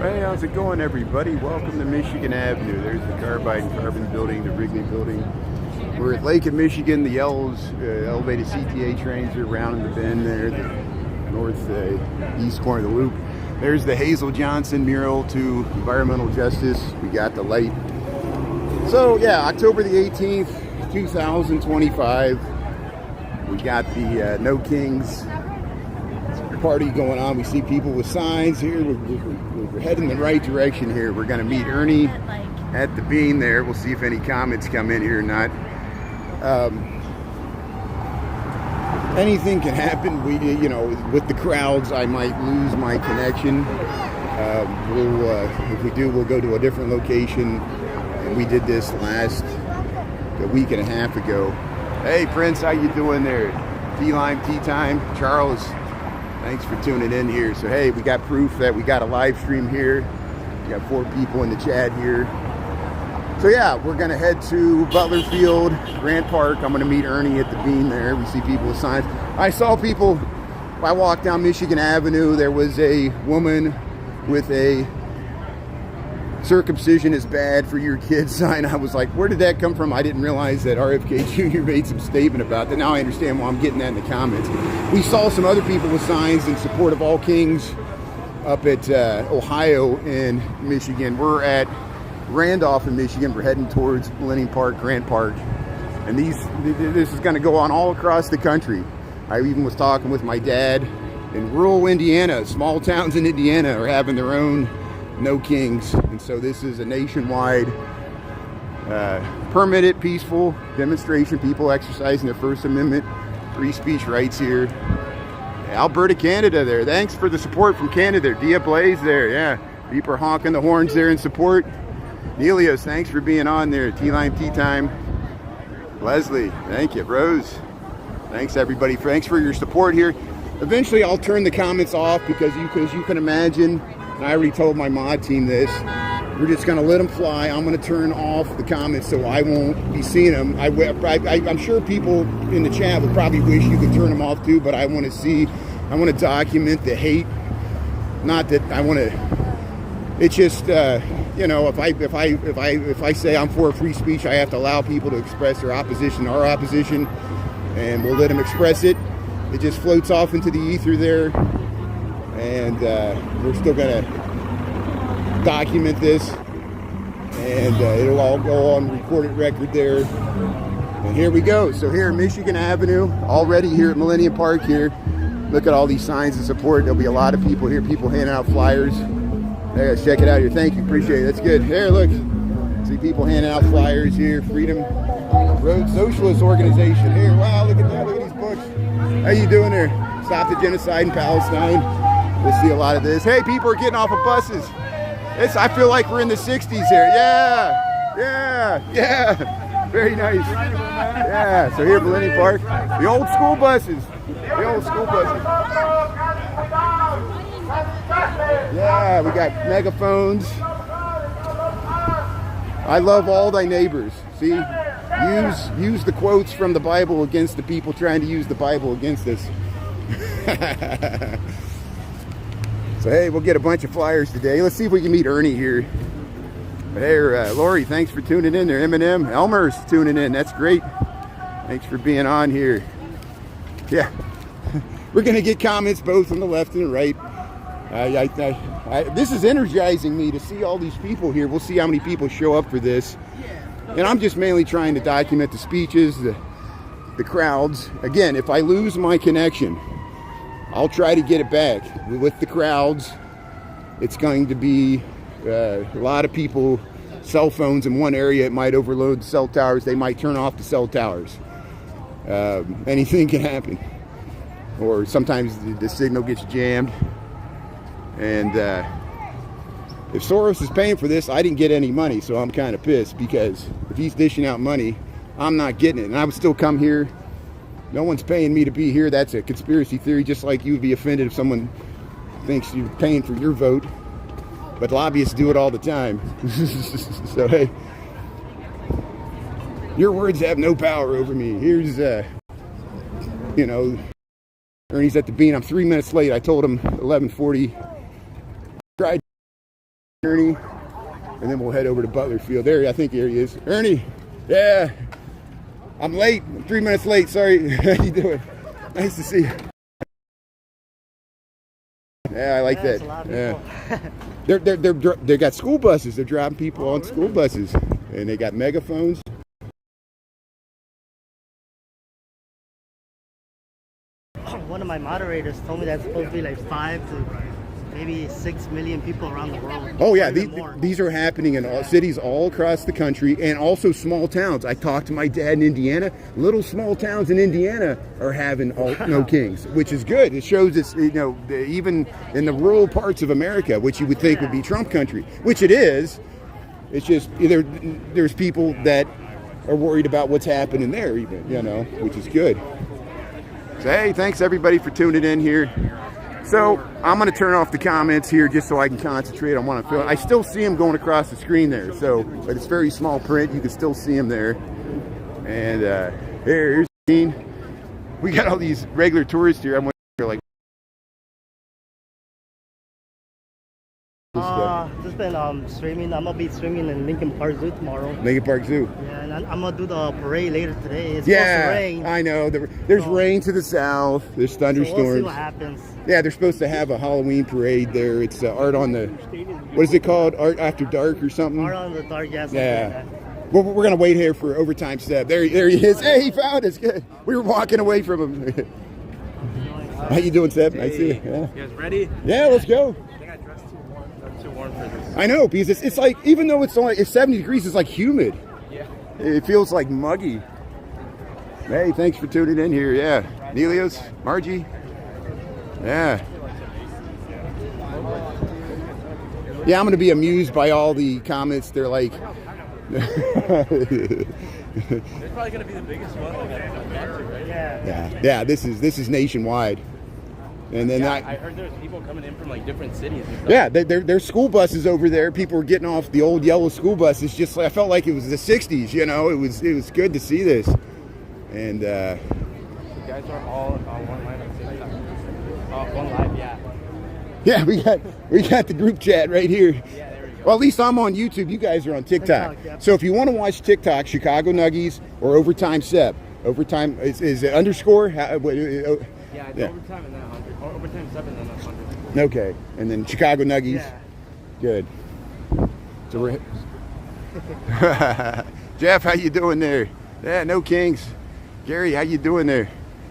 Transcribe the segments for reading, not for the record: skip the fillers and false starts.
Hey, how's it going, everybody? Welcome to Michigan Avenue. There's the Carbide and Carbon building, the Wrigley building. We're at Lake in Michigan. The yellows, elevated CTA trains are rounding the bend there, the northeast corner of the loop. There's the Hazel Johnson mural to environmental justice. We got the light. So yeah, October the 18th, 2025. We got the No Kings party going on. We see people with signs here. We're heading in the right direction here. We're going to meet Ernie at the bean there. We'll see if any comments come in here or not. Anything can happen. With the crowds, I might lose my connection. If we do, we'll go to a different location. And we did this a week and a half ago. Hey, Prince, how you doing there? T-Lime, Tea Time. Charles, thanks for tuning in here. So, hey, we got proof that we got a live stream here. We got 4 people in the chat here. So, yeah, we're going to head to Butler Field, Grant Park. I'm going to meet Ernie at the bean there. We see people with signs. I saw people, I walked down Michigan Avenue. There was a woman with a circumcision is bad for your kids sign. I was like, where did that come from? I didn't realize that RFK Jr. made some statement about that. Now I understand why I'm getting that in the comments. We saw some other people with signs in support of all kings up at Ohio and Michigan. We're at Randolph in Michigan. We're heading towards Millennium Park, Grant Park. And this is going to go on all across the country. I even was talking with my dad in rural Indiana. Small towns in Indiana are having their own No Kings. And so this is a nationwide permitted peaceful demonstration, people exercising their First Amendment free speech rights here. Alberta, Canada there. Thanks for the support from Canada. Dia Blaze there, yeah. People are honking the horns there in support. Nelios, thanks for being on there. T-Line Tea Time. Leslie, thank you. Rose, thanks everybody. Thanks for your support here. Eventually I'll turn the comments off because you can imagine, and I already told my mod team this, we're just going to let them fly. I'm going to turn off the comments so I won't be seeing them. I'm sure people in the chat would probably wish you could turn them off too, but I want to document the hate. Not that I want to, it's just, if I say I'm for free speech, I have to allow people to express their opposition to our opposition, and we'll let them express it. It just floats off into the ether there. And we're still going to document this, and it'll all go on recorded record there. And here we go. So here, Michigan Avenue, already here at Millennium Park here. Look at all these signs of support. There'll be a lot of people here, people handing out flyers. There, check it out here. Thank you, appreciate it. That's good. There, look. See people handing out flyers here. Freedom Road Socialist Organization. Here, wow, look at that. Look at these books. How you doing there? Stop the genocide in Palestine. We'll see a lot of this. Hey, people are getting off of buses. I feel like we're in the 60s here. Yeah. Very nice. Yeah, so here at Millennium Park, the old school buses. Yeah, we got megaphones. I love all thy neighbors. See, use the quotes from the Bible against the people trying to use the Bible against us. So hey, we'll get a bunch of flyers today. Let's see if we can meet Ernie here. Hey, Lori, thanks for tuning in there. Eminem, Elmer's tuning in. That's great. Thanks for being on here. Yeah, we're gonna get comments both on the left and the right. This is energizing me to see all these people here. We'll see how many people show up for this. And I'm just mainly trying to document the speeches, the crowds. Again, if I lose my connection, I'll try to get it back. With the crowds, it's going to be a lot of people, cell phones in one area. It might overload the cell towers. They might turn off the cell towers. Anything can happen. Or sometimes the signal gets jammed. And if Soros is paying for this, I didn't get any money, so I'm kind of pissed, because if he's dishing out money, I'm not getting it. And I would still come here. No one's paying me to be here. That's a conspiracy theory, just like you would be offended if someone thinks you're paying for your vote. But lobbyists do it all the time. So, hey, your words have no power over me. Here's, Ernie's at the bean. I'm 3 minutes late. I told him 11:40. Tried Ernie, and then we'll head over to Butler Field. There, I think there he is. Ernie, yeah. I'm late. I'm 3 minutes late. Sorry. How you doing? Nice to see you. Yeah, I like that. Yeah. They got school buses. They're driving people on school buses, and they got megaphones. One of my moderators told me that's supposed to be like 5 to maybe 6 million people around the world. Oh yeah, these are happening in all cities all across the country, and also small towns. I talked to my dad in Indiana. Little small towns in Indiana are having no kings, which is good. It shows it's, you know, even in the rural parts of America, which you would think would be Trump country, which it is. It's just there's people that are worried about what's happening there, even, you know, which is good. So hey, thanks everybody for tuning in here. So I'm going to turn off the comments here just so I can concentrate on what I'm feeling. I still see them going across the screen there, so but it's very small print. You can still see them there. And here's the scene. We got all these regular tourists here. I'm wondering, like, just been streaming. I'm gonna be streaming in Lincoln Park Zoo tomorrow. Lincoln Park Zoo. Yeah, and I'm gonna do the parade later today. It's yeah, supposed to rain. I know. There's rain to the south. There's thunderstorms. So we'll see what happens. Yeah, they're supposed to have a Halloween parade there. It's art on the, what is it called? Art After Dark or something? Art on the Dark, yes. Yeah. Well, we're going to wait here for overtime step. There he is. Hey, he found us. Good. We were walking away from him. How you doing, Seb? Nice to see you. Yeah. You guys ready? Yeah, let's go. I think I dressed too warm. I'm too warm for this. I know, because it's like, even though it's only 70 degrees, it's like humid. Yeah. It feels like muggy. Hey, thanks for tuning in here. Yeah. Nelios, Margie. Yeah. Yeah, I'm going to be amused by all the comments. They're like... It's probably going to be the biggest one. Like, right? Yeah. This is nationwide. And then I heard there's people coming in from like different cities. Yeah, there's school buses over there. People were getting off the old yellow school buses. Just like, I felt like it was the '60s. You know, it was good to see this. And the guys are all on one line on TikTok. One live, yeah. Yeah, we got the group chat right here. Yeah, there we go. Well, at least I'm on YouTube. You guys are on TikTok. Yeah. So if you want to watch TikTok, Chicago Nuggies or Overtime Sep. Overtime is it underscore? Yeah, it's overtime and then 100. Or overtime 7 and then 100. Okay, and then Chicago Nuggies. Yeah. Good. So we're Jeff, how you doing there? Yeah, no kings. Gary, how you doing there?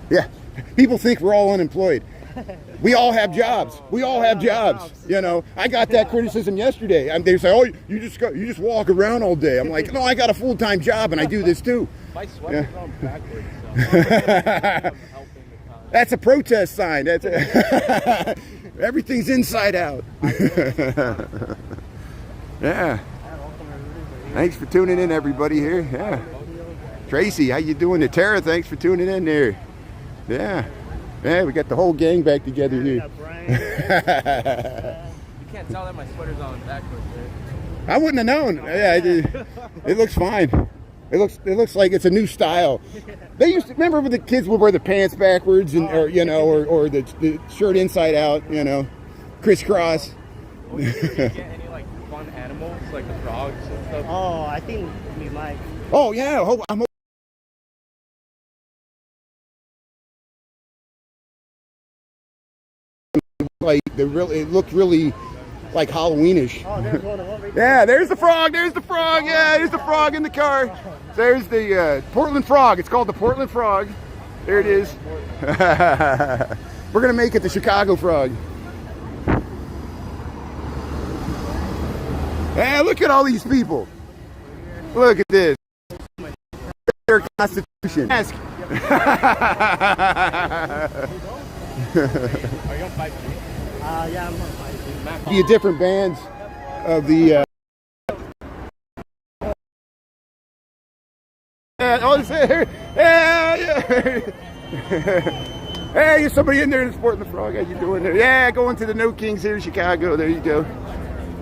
Yeah, people think we're all unemployed. We all have jobs. We all have jobs. You know, I got that criticism yesterday. They say, "Oh, you just walk around all day." I'm like, "No, I got a full-time job and I do this too." My sweater's on backwards. So That's a protest sign. That's everything's inside out. Yeah. Thanks for tuning in, everybody here. Yeah. Tracy, how you doing there? Tara, thanks for tuning in there. Yeah. Yeah, we got the whole gang back together here. you can't tell that my sweater's on backwards, right? I wouldn't have known. Yeah, it looks fine. It looks like it's a new style. They used to remember when the kids would wear the pants backwards and or the shirt inside out, you know, crisscross. Did you get any like fun animals like the frogs and stuff? Oh, I think we might. Oh yeah, I'm like it looked really like Halloweenish. Oh, there's one right there. Yeah, there's the frog. There's the frog. Yeah, there's the frog in the car. There's the Portland frog. It's called the Portland frog. There it is. We're gonna make it the Chicago frog. Hey, look at all these people. Look at this. Their Constitution. Ask. Are you on 5G? Yeah, I'm on 5G. The different bands of the. Hey, there's somebody in there sporting the frog. How you doing there? Yeah, going to the No Kings here in Chicago. There you go.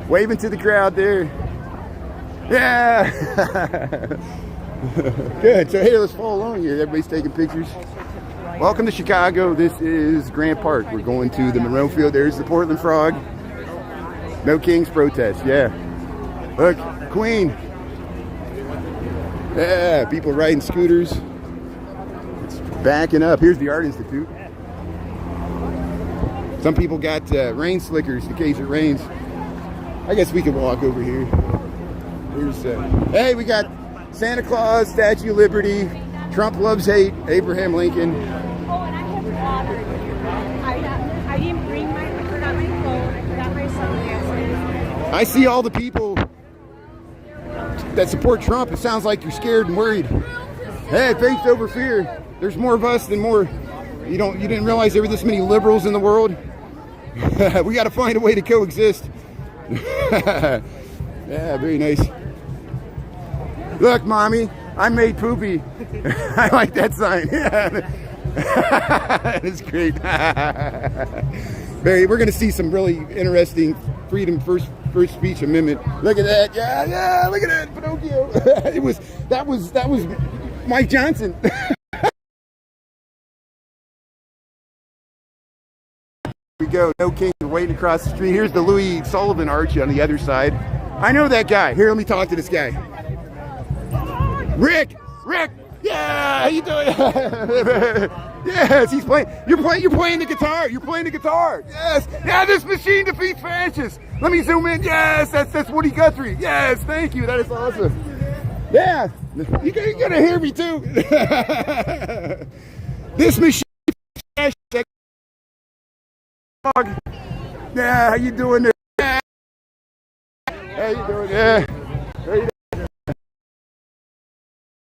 Waving to the crowd there. Yeah. Good. So here, let's follow along here. Everybody's taking pictures. Welcome to Chicago. This is Grant Park. We're going to the Monroe Field. There's the Portland Frog. No Kings protest, yeah. Look, Queen. Yeah, people riding scooters. It's backing up. Here's the Art Institute. Some people got rain slickers in case it rains. I guess we could walk over here. Here's, hey, we got Santa Claus, Statue of Liberty, Trump loves hate, Abraham Lincoln. Oh, and I have water. I didn't bring mine. I forgot my phone. I forgot my sunglasses. I see all the people that support Trump. It sounds like you're scared and worried. Hey, faith over fear. There's more of us than more. You didn't realize there were this many liberals in the world? We got to find a way to coexist. Yeah, very nice. Look, mommy, I made poopy. I like that sign. It's great. Barry, we're going to see some really interesting freedom first speech amendment. Look at that. Yeah, look at that. Pinocchio. That was Mike Johnson. We go. No King waiting across the street. Here's the Louis Sullivan Arch on the other side. I know that guy. Here, let me talk to this guy. Rick. Yeah, how you doing? Yes, he's playing. You're playing the guitar. Yes. Yeah, this machine defeats fascists. Let me zoom in. Yes, that's Woody Guthrie. Yes, thank you. That is awesome. Yeah, you're gonna hear me too. This machine. Yeah, how you doing there? How you doing? Yeah.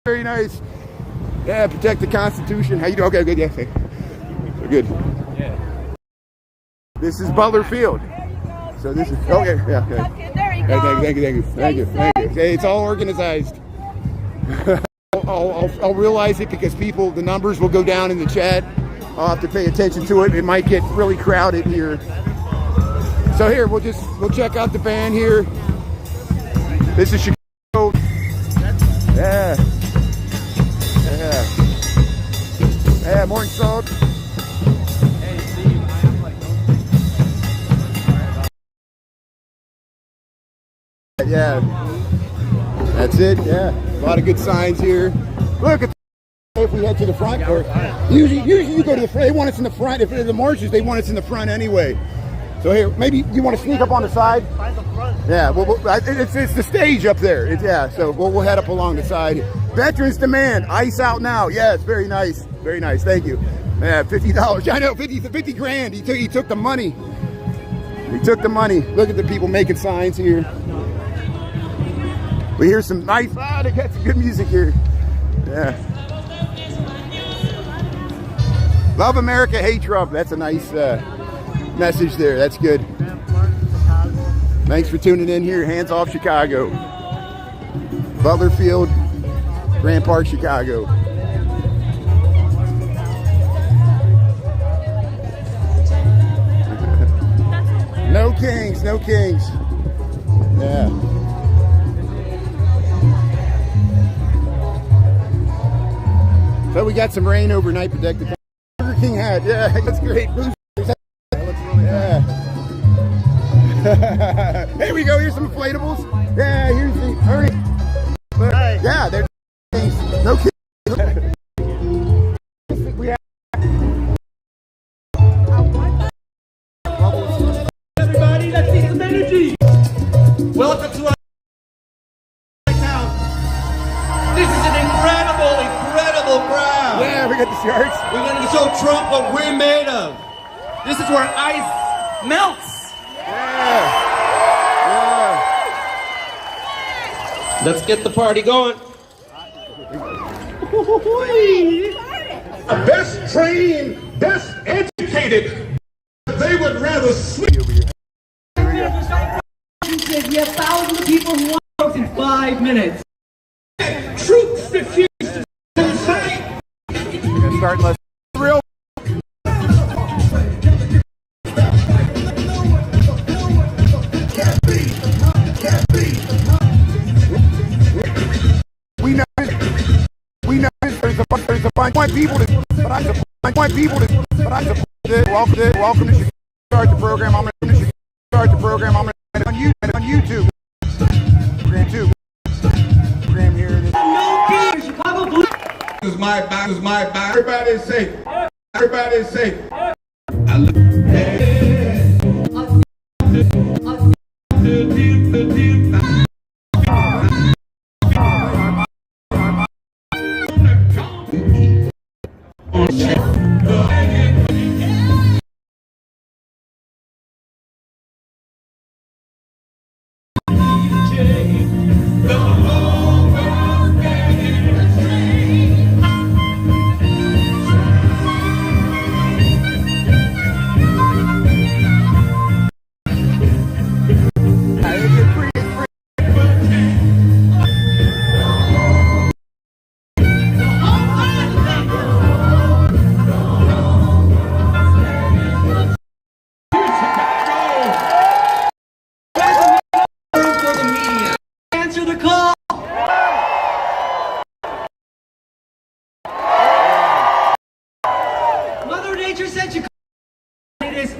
Very nice. Yeah, protect the Constitution. How you doing? Okay, good. Yeah, okay. We're good. Yeah. This is Butler Field. So this is okay. Yeah. Okay. Okay, there you Yeah, go. thank you. Okay, it's all organized. I'll realize it because the numbers will go down in the chat. I'll have to pay attention to it. It might get really crowded here. So here, we'll check out the band here. This is Chicago. Yeah. Yeah, morning salt. Hey, Steve, I am like, Yeah. That's it, yeah. A lot of good signs here. Look at if we head to the front, or usually you go to the front. They want us in the front. If they're the marches, they want us in the front anyway. So here, maybe you want to sneak up on the side. By the front. Yeah, well, it's the stage up there. Yeah, so we'll head up along the side. Veterans demand ice out now. Yes, very nice, Thank you. Yeah, $50. I know, 50 grand. He took the money. Look at the people making signs here. We hear some nice. They got some good music here. Yeah. Love America, hate Trump. That's a nice message there. That's good. Thanks for tuning in here. Hands off Chicago. Butler Field, Grand Park, Chicago. No Kings. Yeah. So we got some rain overnight. Protect the Burger King hat. Yeah, that's great. Yeah. Here we go. Here's some inflatables. Yeah, here's the Ernie. Right. Yeah, they're no kidding. We have Everybody, let's see some energy. Welcome to our town. This is an incredible crowd. yeah, we got the sharks. We're going to show Trump what we're made of. This is where ice melts. Yeah. Let's get the party going. Best trained, best educated, they would rather sleep. You said you have thousands of people who want votes in 5 minutes. Troops refuse to fight. We're gonna start less real. We know there's a bunch of people to, but I support this. Welcome to start the program. I'm going to start the program. on YouTube. Program here. This is my back. This is my back. Everybody is safe. Everybody is safe.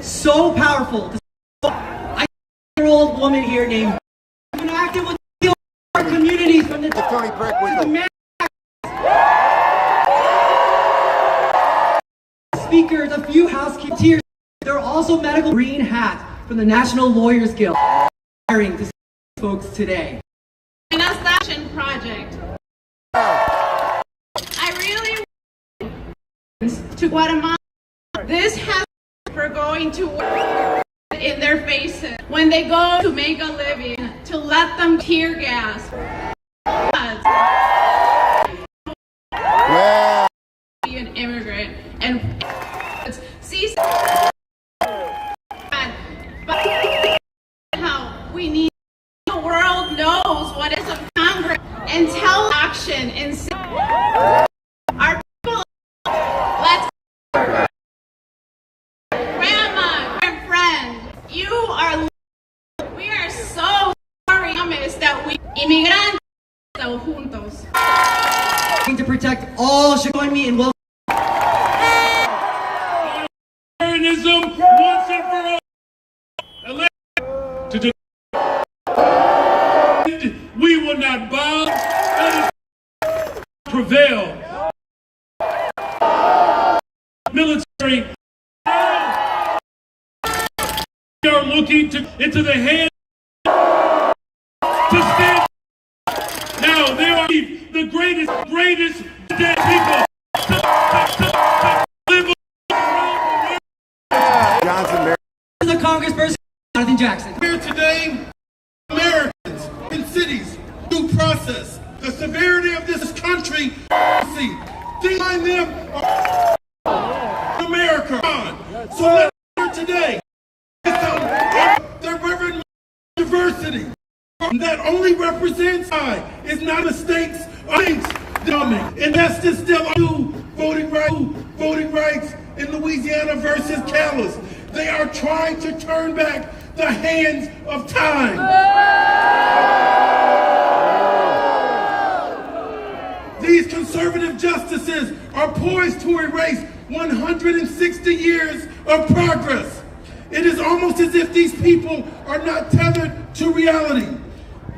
So powerful. I year-old woman here named been active with our communities from the Tony Preckwinkle. Speakers, a few housekeepers. There are also medical green hat from the National Lawyers Guild. Hiring to see folks today. And that's the action project. I really want to Guatemala. This has for going to work in their faces when they go to make a living, to let them tear gas. Yeah. Be an immigrant and see how we need the world knows what is of Congress and tell action and our people. Let's. We are so sorry that we inmigrantes juntos. To protect all should join me in welcoming. Zionism once and for all. Elected to we will not bow. Let us prevail. Military. We are looking into the hands to stand. Now they are the greatest dead people to live around Johnson, Mary. The congressperson, Jonathan Jackson. here today. Americans in cities, due process, the severity of this country, behind them America. So let's hear today. The Reverend diversity that only represents is not mistakes, and that's just still voting rights in Louisiana versus Calais. They are trying to turn back the hands of time. These conservative justices are poised to erase 160 years of progress. It is almost as if these people are not tethered to reality.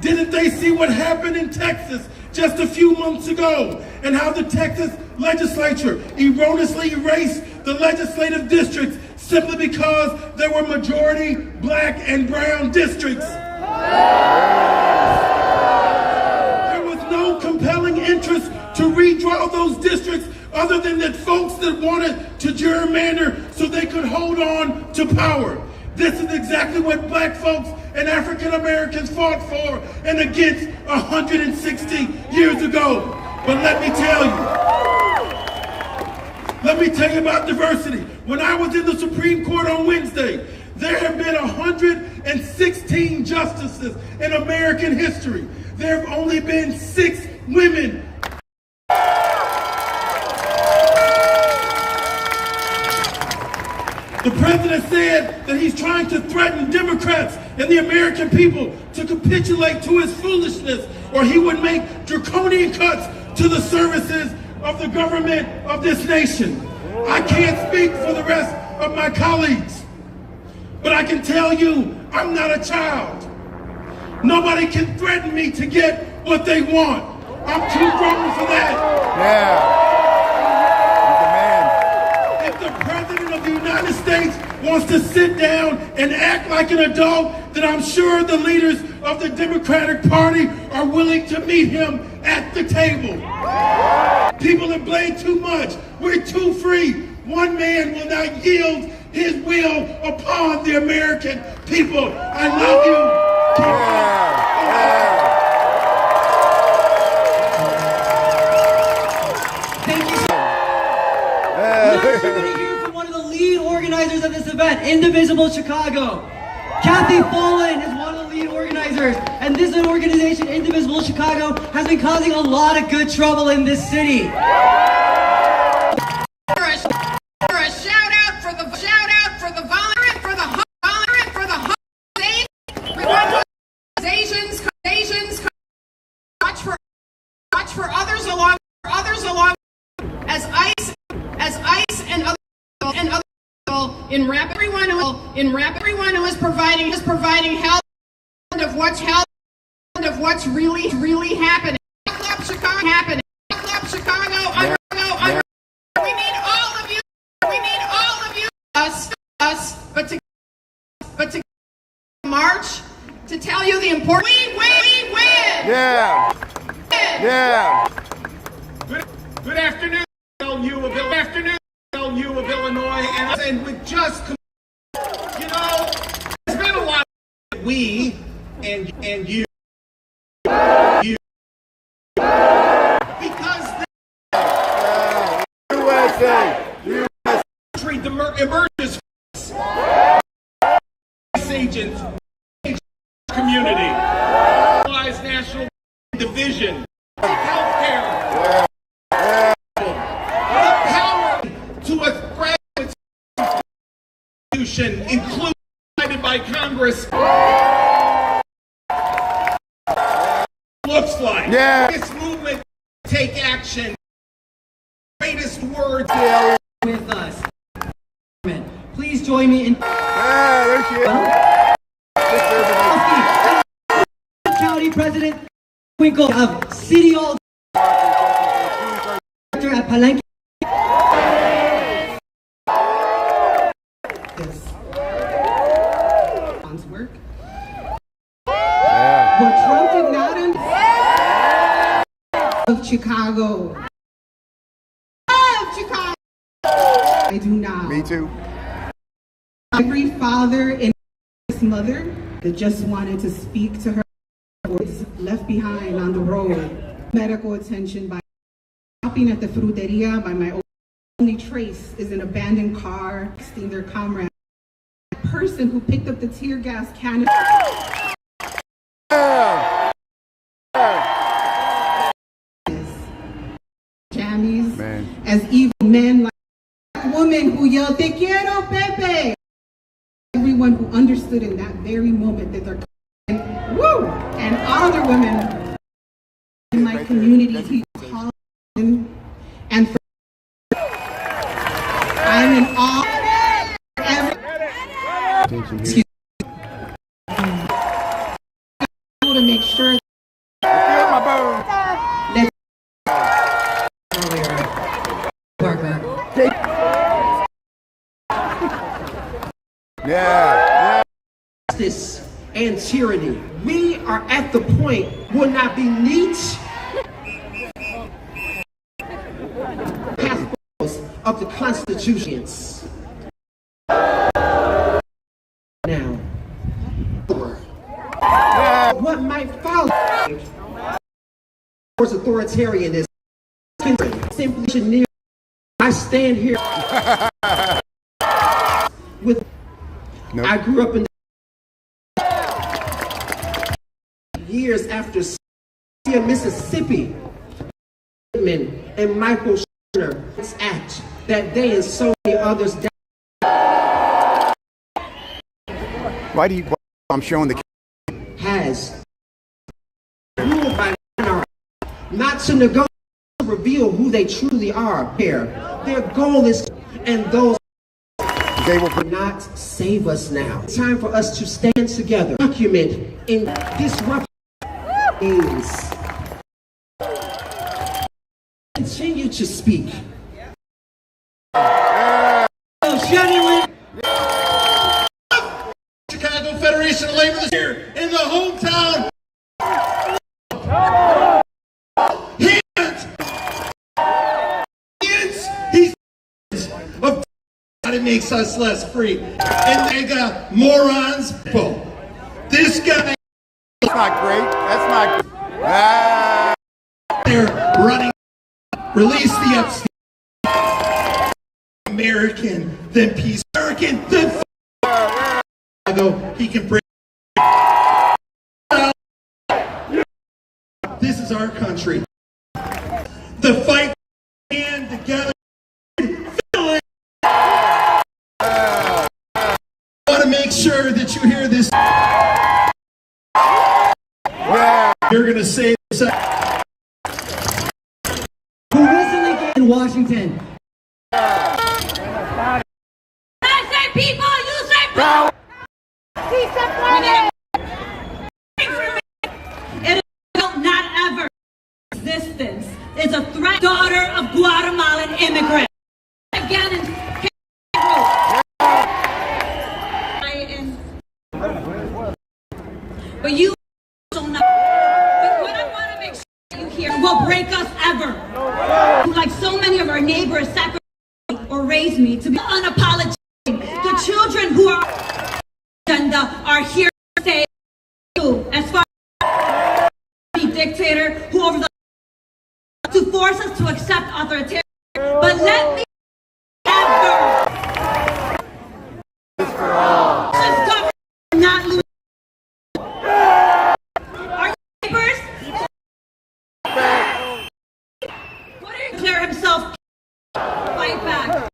Didn't they see what happened in Texas just a few months ago and how the Texas legislature erroneously erased the legislative districts simply because there were majority black and brown districts? There was no compelling interest to redraw those districts other than that folks that wanted to gerrymander so they could hold on to power. This is exactly what black folks and African Americans fought for and against 160 years ago. But let me tell you about diversity. When I was in the Supreme Court on Wednesday, there have been 116 justices in American history. There have only been 6 women. The president said that he's trying to threaten Democrats and the American people to capitulate to his foolishness, or he would make draconian cuts to the services of the government of this nation. I can't speak for the rest of my colleagues, but I can tell you I'm not a child. Nobody can threaten me to get what they want. I'm too grown for that. Yeah. He's the man. If the President of the United States wants to sit down and act like an adult, then I'm sure the leaders of the Democratic Party are willing to meet him at the table. People have blamed too much. We're too free. One man will not yield his will upon the American people. I love you. Thank you so much. Next, we're going to hear from one of the lead organizers of this event, Indivisible Chicago. Kathy Follen is one of the lead organizers, and this organization, Indivisible Chicago, has been causing a lot of good trouble in this city. Everyone who is providing help of what's really happening. Up Chicago happening. Up Chicago. We need all of you. We need all of you. Us. But to march to tell you the importance. We win. Yeah. Yeah. Good afternoon, LU of Illinois, and with just, there's been a lot of we and you. Because USA. country emerges agents, community, realized national division, healthcare, the power to a graduate institution, included by Congress, looks like. Yeah. This movement take action. Greatest words With us. Please join me in there she is. County President Winkle of City Hall Director at Palenque. Work. What Trump did not understand of Chicago. I do now. Me too. Every father and his mother that just wanted to speak to her was left behind on the road. Medical attention by shopping at the fruteria by my only trace is an abandoned car, texting their comrade. The person who picked up the tear gas cannon. Jammies as evil men like woman who yelled, "Te quiero, Pepe!" Everyone who understood in that very moment that they're coming, woo! And other women in my community who call in, and for I'm in awe. Excuse me. To make sure that Yeah. Justice and tyranny. We are at the point will not be neat passports of the Constitutions. Now, what might follow towards authoritarianism simply should near. I stand here with. Nope. I grew up in years after Mississippi and Michael Sherner act that day and so many others. Why do you? I'm showing the. Has ruled by monarchy, not to negotiate, to reveal who they truly are. Here, their goal is, and those. They will not save us now. It's time for us to stand together, document in disrupt gains. Continue to speak. Genuine. Chicago Federation of Labor this year in the hometown. It makes us less free. And they got morons. This guy. That's not great. That's not. They're running. Release the Epstein. American, then peace. American, then. He can bring. This is our country. The fight stand together. Make sure that you hear this. You're gonna say this. Who recently in Washington. I say people, you say power. It is not ever existence. It's a threat. Daughter of Guatemalan immigrant. Again, but you don't know. But what I want to make sure you hear will break us ever. Like so many of our neighbors sacrificed or raised me to be unapologetic. The children who are agenda are here to say as far as the dictator who over the to force us to accept authoritarian. But let me ever this government not lose. Declare himself fight back.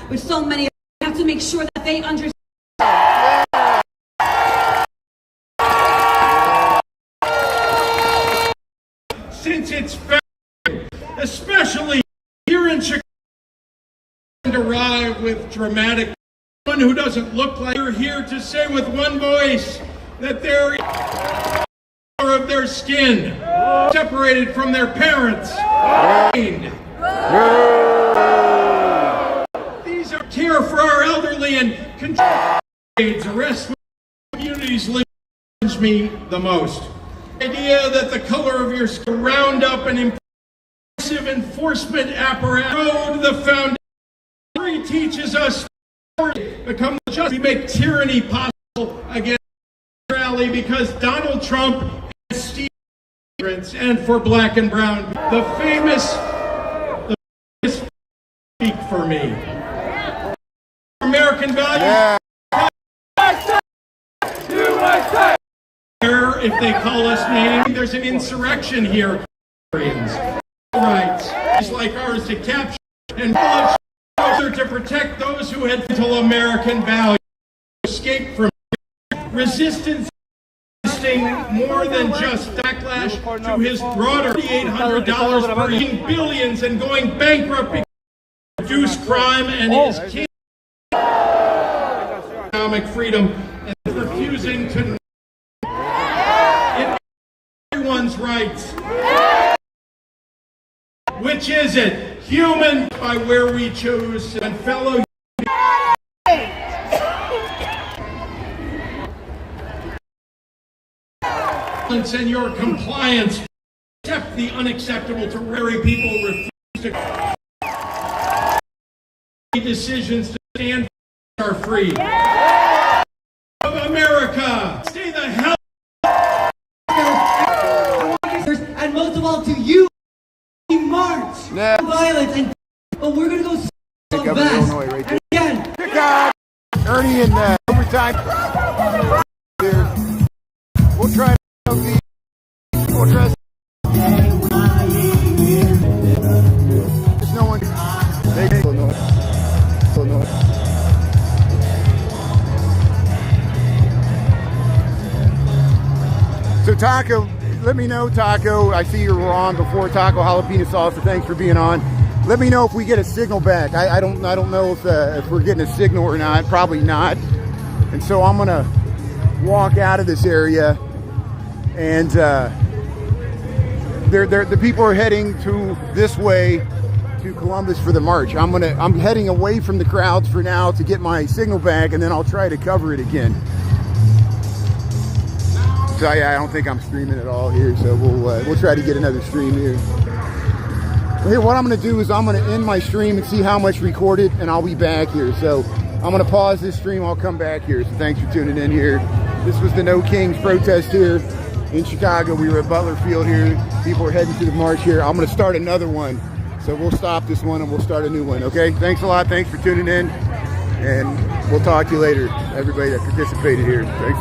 With so many, we have to make sure that they understand. Since it's especially here in Chicago, arrive with dramatic. One who doesn't look like you're here to say with one voice that they're of their skin, separated from their parents. These are care for our elderly and arrest communities live me the most. The idea that the color of your skin round up an impressive enforcement apparatus, the foundation teaches us become just we make tyranny possible against rally because Donald Trump and Steve and for black and brown the famous speak for me. American values. If they call us names, there's an insurrection here. Rights, it's like ours to capture and to protect those who had vital American values, escape from resistance, more than just backlash to his broader $800 per year, billions and going bankrupt because reduce crime and his king economic freedom and refusing to everyone's rights. Which is it? Human by where we choose and fellow and your compliance accept the unacceptable to very people refuse to decisions to stand for are free. Of America, stay the hell. And most of all to you, march, violence, and but we're gonna go so fast. Right and again, kick out Ernie in overtime. We'll try to we'll try. There's no one. They don't know. So Taco, let me know, Taco. I see you were on before. Taco jalapeno sauce. So thanks for being on. Let me know if we get a signal back. I don't know if we're getting a signal or not. Probably not. And so I'm gonna walk out of this area, and the people are heading to this way to Columbus for the march. I'm heading away from the crowds for now to get my signal back, and then I'll try to cover it again. So yeah, I don't think I'm streaming at all here, so we'll try to get another stream here. Well, here, what I'm going to do is I'm going to end my stream and see how much recorded, and I'll be back here. So I'm going to pause this stream. I'll come back here. So thanks for tuning in here. This was the No Kings protest here in Chicago. We were at Butler Field here. People are heading to the march here. I'm going to start another one. So we'll stop this one and we'll start a new one. Okay? Thanks a lot. Thanks for tuning in. And we'll talk to you later, everybody that participated here. Thanks.